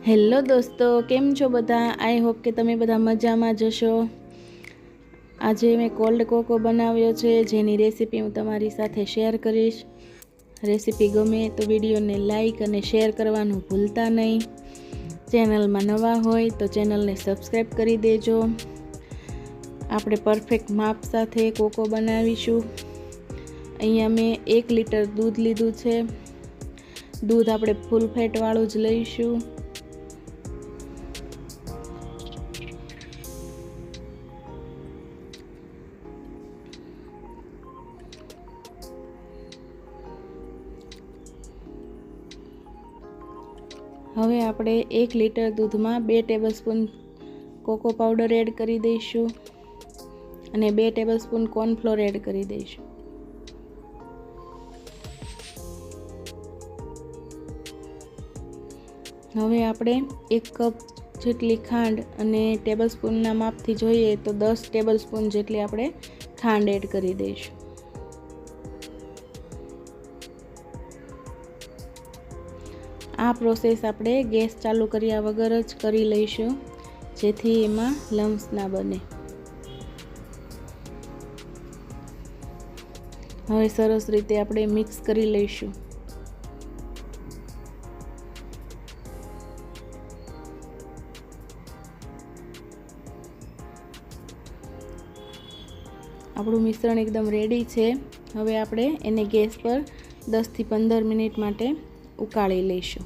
Hello દોસ્તો, કેમ છો બધા? આઈ હોપ કે તમે બધા મજામાં જ હશો। આજે મેં કોલ્ડ કોકો બનાવ્યો છે, જેની રેસીપી હું તમારી સાથે શેર કરીશ। રેસીપી ગમે તો વિડીયોને લાઈક અને શેર કરવાનું ભૂલતા નહીં। ચેનલમાં નવા હોય તો ચેનલને સબસ્ક્રાઈબ કરી દેજો। આપણે પરફેક્ટ માપ સાથે કોકો બનાવીશું। અહીંયા મેં 1 લીટર દૂધ લીધું છે। દૂધ આપણે ફૂલ ફેટવાળું જ લઈશું। હવે આપણે 1 લીટર દૂધમાં 2 ટેબલસ્પૂન કોકો પાવડર એડ કરી દઈશું અને 2 ટેબલસ્પૂન કોર્નફ્લોર એડ કરી દઈશું। હવે આપણે 1 કપ જેટલી ખાંડ અને ટેબલસ્પૂનના માપથી જોઈએ તો 10 ટેબલસ્પૂન જેટલી આપણે ખાંડ એડ કરી દઈશું। આ પ્રોસેસ આપણે ગેસ ચાલુ કર્યા વગર જ કરી લઈશું, જેથી એમાં લમ્સ ના બને। હવે સરસ રીતે આપણે મિક્સ કરી લઈશું। આપણું મિશ્રણ એકદમ રેડી છે। હવે આપણે એને ગેસ પર 10 થી 15 મિનિટ માટે ઉકાળી લઈશું।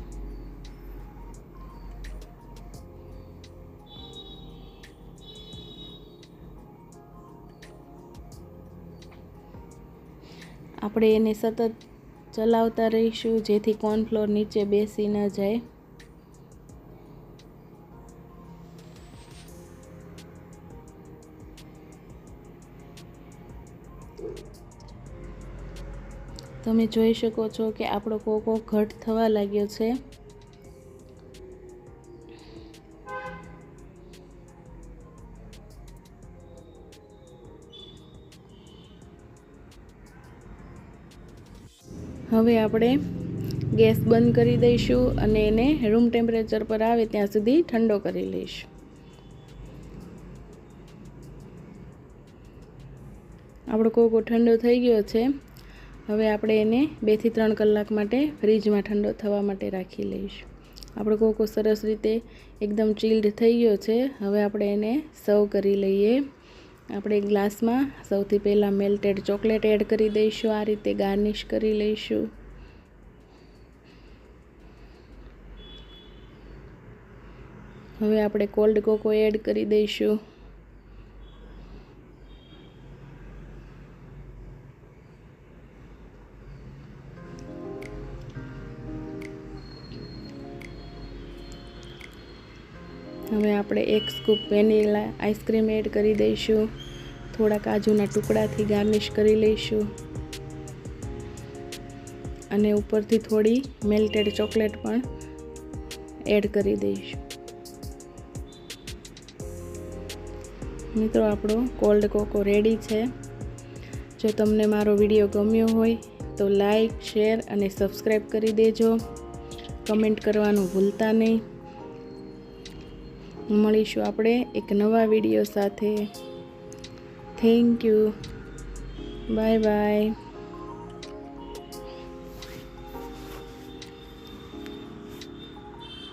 આપણે એને સતત ચલાવતા રહીશું, જેથી કોર્નફ્લોર નીચે બેસી ન જાય। તમે જોઈ શકો છો કે આપણો કોકો ઘટ થવા લાગ્યો છે। હવે આપણે ગેસ બંધ કરી દઈશું અને એને રૂમ ટેમ્પરેચર પર આવે ત્યાં સુધી ઠંડો કરી લઈશું। આપણો કોકો ઠંડો થઈ ગયો છે। હવે આપણે એને 2 થી 3 કલાક માટે ફ્રીજમાં ઠંડો થવા માટે રાખી લઈશું। આપણો કોકો સરસ રીતે એકદમ ચિલ્ડ થઈ ગયો છે। હવે આપણે એને સર્વ કરી લઈએ। આપણે ગ્લાસમાં સૌથી પહેલાં મેલ્ટેડ ચોકલેટ એડ કરી દઈશું। આ રીતે ગાર્નિશ કરી લઈશું। હવે આપણે કોલ્ડ કોકો એડ કરી દઈશું। હવે આપણે 1 સ્કૂપ વેનીલા આઈસ્ક્રીમ એડ કરી દઈશું। થોડા કાજુના ટુકડાથી ગાર્નિશ કરી લઈશું અને ઉપરથી થોડી મેલ્ટેડ ચોકલેટ પણ એડ કરી દઈશું। મિત્રો, આપણો કોલ્ડ કોકો રેડી છે। જો તમને મારો વિડીયો ગમ્યો હોય તો લાઈક, શેર અને સબસ્ક્રાઈબ કરી દેજો। કમેન્ટ કરવાનું ભૂલતા નહીં। મળીશું આપણે એક નવા વિડીયો સાથે। Thank you, bye bye.